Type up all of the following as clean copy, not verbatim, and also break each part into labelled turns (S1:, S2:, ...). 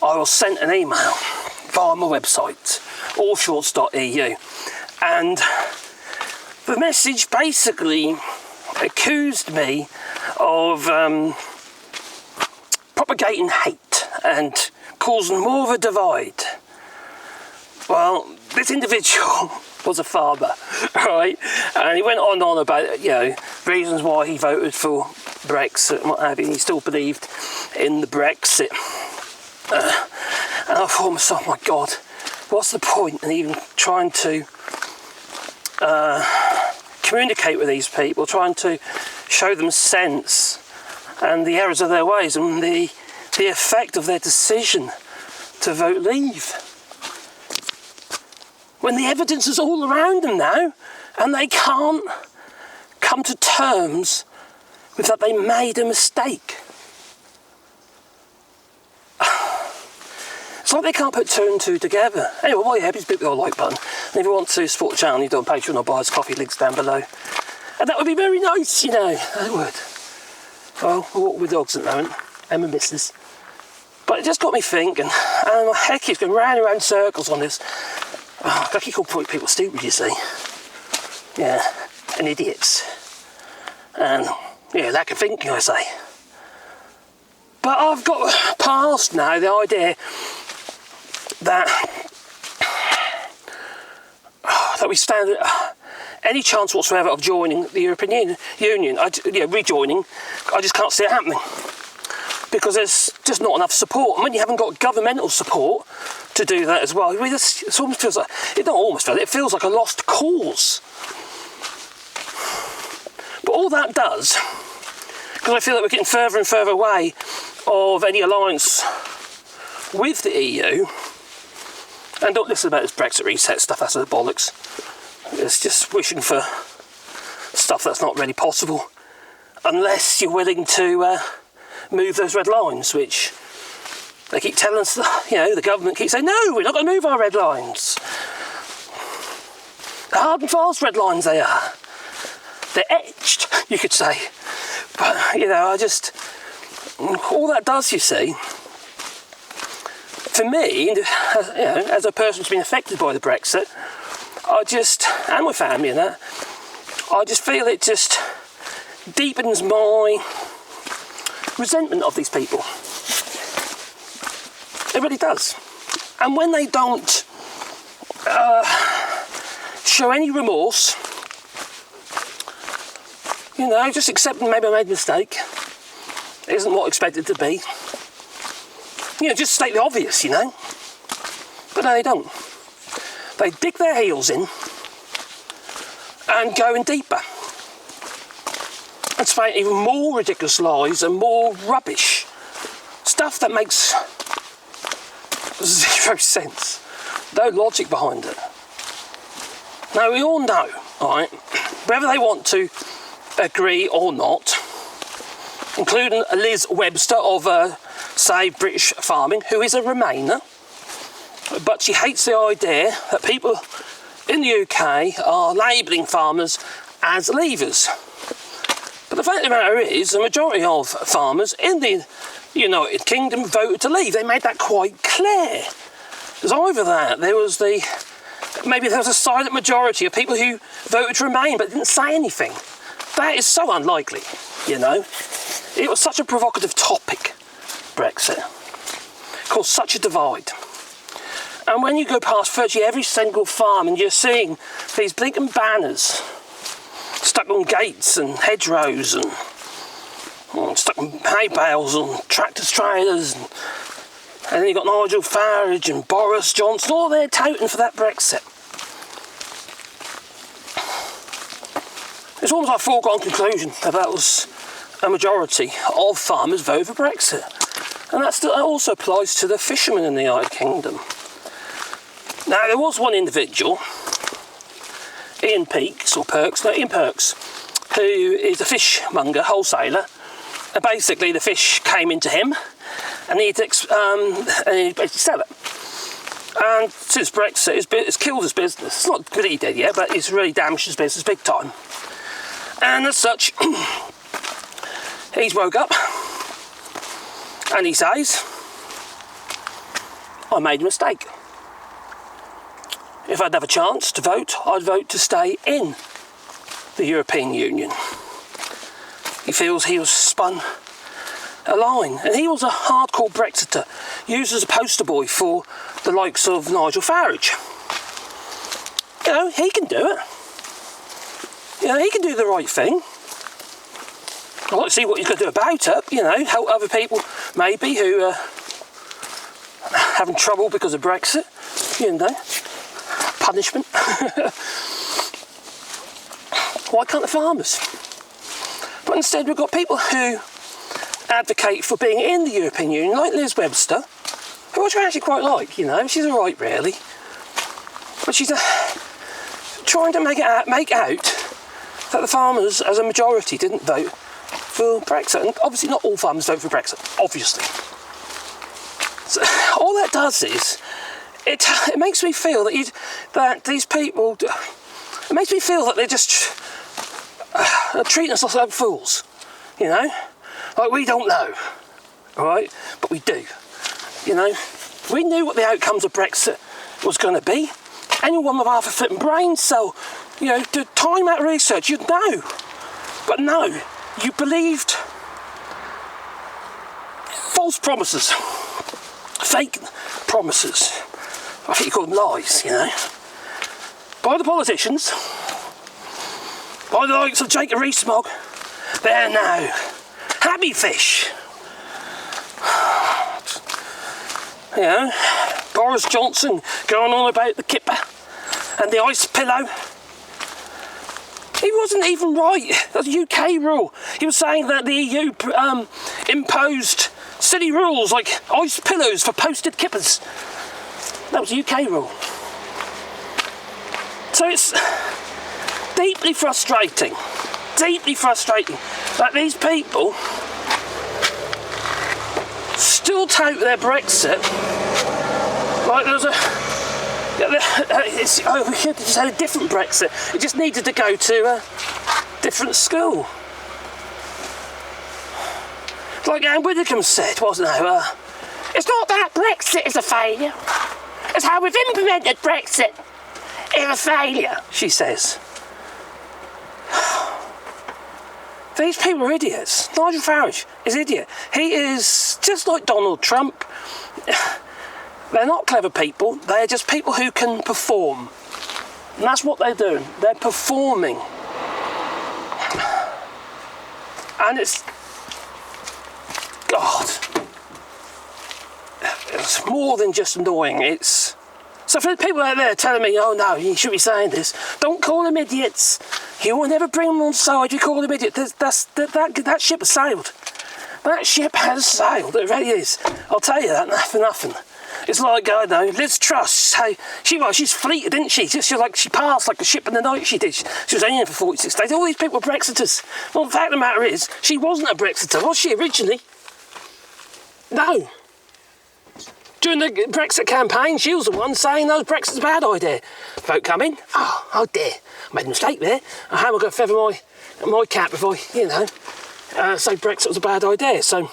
S1: I was sent an email via my website, allshorts.eu, and the message basically accused me of propagating hate and causing more of a divide. Well, this individual was a farmer, right? And he went on about, you know, reasons why he voted for Brexit and what have you. He still believed in the Brexit. And I thought to myself, my God, what's the point in even trying to communicate with these people, trying to show them sense and the errors of their ways and the effect of their decision to vote leave, when the evidence is all around them now and they can't come to terms with that they made a mistake. It's like they can't put two and two together. Anyway, while you're happy, hit the old like button. And if you want to support the channel, you do on Patreon or buy us coffee, links down below. And that would be very nice, you know, that would. Well, I walk with dogs at the moment, and my missus. But it just got me thinking, and my head keeps going round and round circles on this. Oh, I keep calling people stupid, you see. Yeah, and idiots. And, yeah, lack of thinking, I say. But I've got past now the idea that we stand any chance whatsoever of joining the European Union, rejoining. I just can't see it happening because there's just not enough support. And when you haven't got governmental support to do that as well, it almost feels like, it feels like a lost cause. But all that does, because I feel that we're getting further and further away of any alliance with the EU. And don't listen about this Brexit Reset stuff, that's a bollocks. It's just wishing for stuff that's not really possible unless you're willing to move those red lines, which they keep telling us, you know, the government keeps saying, no, we're not going to move our red lines. Hard and fast red lines they are. They're etched, you could say. But, you know, all that does, you see, for me, you know, as a person who's been affected by the Brexit, and my family and that, I just feel it just deepens my resentment of these people. It really does. And when they don't show any remorse, you know, just accepting maybe I made a mistake, it isn't what I expected it to be. You know, just state the obvious, you know. But no, they don't. They dig their heels in and go in deeper and spread even more ridiculous lies and more rubbish. Stuff that makes zero sense. No logic behind it. Now, we all know, right, whether they want to agree or not, including Liz Webster of Save British Farming, who is a Remainer, but she hates the idea that people in the UK are labelling farmers as leavers. But the fact of the matter is, the majority of farmers in the United Kingdom voted to leave. They made that quite clear. There's either that, maybe there was a silent majority of people who voted to remain but didn't say anything. That is so unlikely, you know. It was such a provocative topic, Brexit. Caused such a divide. And when you go past virtually every single farm and you're seeing these blinking banners stuck on gates and hedgerows and stuck on hay bales and tractors, trailers, and then you've got Nigel Farage and Boris Johnson, all they're touting for that Brexit. It's almost like a foregone conclusion that was a majority of farmers vote for Brexit. And that also applies to the fishermen in the United Kingdom. Now, there was one individual, Ian Perks, who is a fishmonger, wholesaler, and basically the fish came into him and he'd basically sell it. And since Brexit, it's killed his business. It's not completely dead yet, but it's really damaged his business big time. And as such, he's woke up and he says, I made a mistake. If I'd have a chance to vote, I'd vote to stay in the European Union. He feels he was spun a line, and he was a hardcore Brexiter, used as a poster boy for the likes of Nigel Farage. You know, he can do it. You know, he can do the right thing. I'd like to see what he's going to do about it, you know, help other people maybe who are having trouble because of Brexit, you know, punishment. Why can't the farmers? But instead we've got people who advocate for being in the European Union, like Liz Webster, who I actually quite like, you know, she's alright really. But she's trying to make out that the farmers as a majority didn't vote for Brexit, and obviously not all farmers vote for Brexit, obviously. So all that does is it makes me feel that these people, it makes me feel that they're just treating us like fools, you know, like we don't know, all right, but we do, you know. We knew what the outcomes of Brexit was going to be. Anyone with half a flipping brain cell, you know, do time out research, you'd know. But no, you believed false promises, fake promises. I think you call them lies, you know. By the politicians, by the likes of Jacob Rees-Mogg, there now, happy fish. You know, Boris Johnson going on about the kipper and the ice pillow. He wasn't even right. That's a UK rule. He was saying that the EU imposed silly rules like ice pillows for posted kippers. That was a UK rule. So it's deeply frustrating that these people still tout their Brexit like there's we should have just had a different Brexit. It just needed to go to a different school. Like Anne Widdecombe said, wasn't it? It's not that Brexit is a failure. It's how we've implemented Brexit is a failure, she says. These people are idiots. Nigel Farage is an idiot. He is just like Donald Trump. They're not clever people. They're just people who can perform. And that's what they're doing. They're performing. And it's... God. It's more than just annoying. It's... So for the people out there telling me, oh no, you shouldn't be saying this, don't call them idiots. You will never bring them on side, you call them idiots. That ship has sailed. That ship has sailed, it really is. I'll tell you that, for nothing. It's like, I don't know, Liz Truss, hey, she's fleeted, didn't she? She passed like a ship in the night, she did. She was only in for 46 days. All these people were Brexiters. Well, the fact of the matter is, she wasn't a Brexiter, was she originally? No. During the Brexit campaign, she was the one saying, no, Brexit's a bad idea. Vote come in. Oh dear. I made a mistake there. How am I going to feather my cap if I, say Brexit was a bad idea? So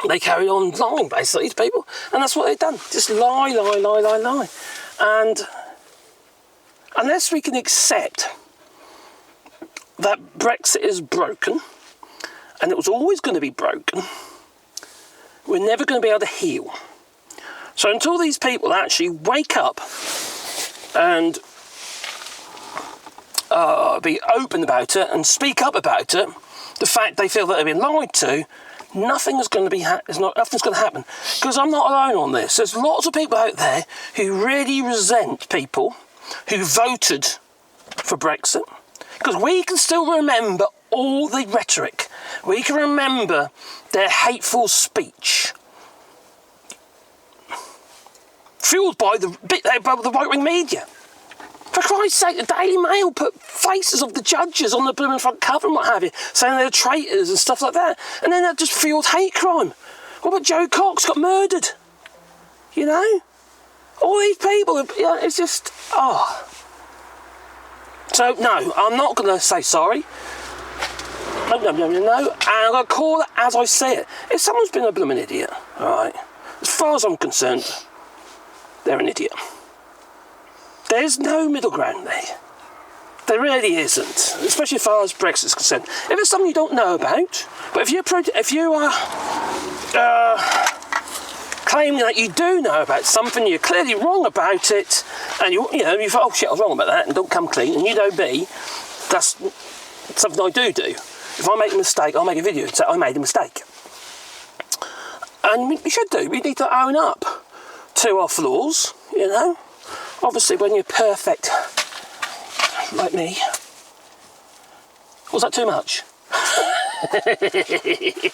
S1: they carried on lying, basically, to people. And that's what they've done. Just lie. And unless we can accept that Brexit is broken, and it was always going to be broken, we're never going to be able to heal. So until these people actually wake up and be open about it and speak up about it, the fact they feel that they've been lied to, nothing's going to happen. Because I'm not alone on this. There's lots of people out there who really resent people who voted for Brexit. Because we can still remember all the rhetoric. We can remember their hateful speech. Fueled by the right-wing media. For Christ's sake, the Daily Mail put faces of the judges on the blooming front cover and what have you, saying they're traitors and stuff like that. And then that just fueled hate crime. What about Joe Cox got murdered? You know? All these people, it's just, So, no, I'm not going to say sorry. No. And I'm going to call it as I say it. If someone's been a blooming idiot, all right, as far as I'm concerned, they're an idiot. There's no middle ground there. There really isn't, especially as far as Brexit's concerned. If it's something you don't know about, but if you are claiming that you do know about something, you're clearly wrong about it, and you thought, oh shit, I was wrong about that, and don't come clean, and you know me, that's something I do. If I make a mistake, I'll make a video and say I made a mistake. And we should do. We need to own up to our flaws, you know. Obviously, when you're perfect, like me. Was that too much?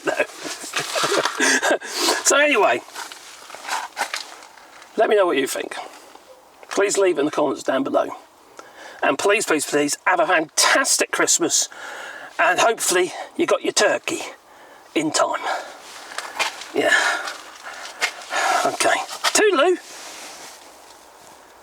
S1: No. So anyway, let me know what you think. Please leave it in the comments down below. And please, please, please, have a fantastic Christmas. And hopefully you got your turkey in time. Yeah. Okay. Toodaloo.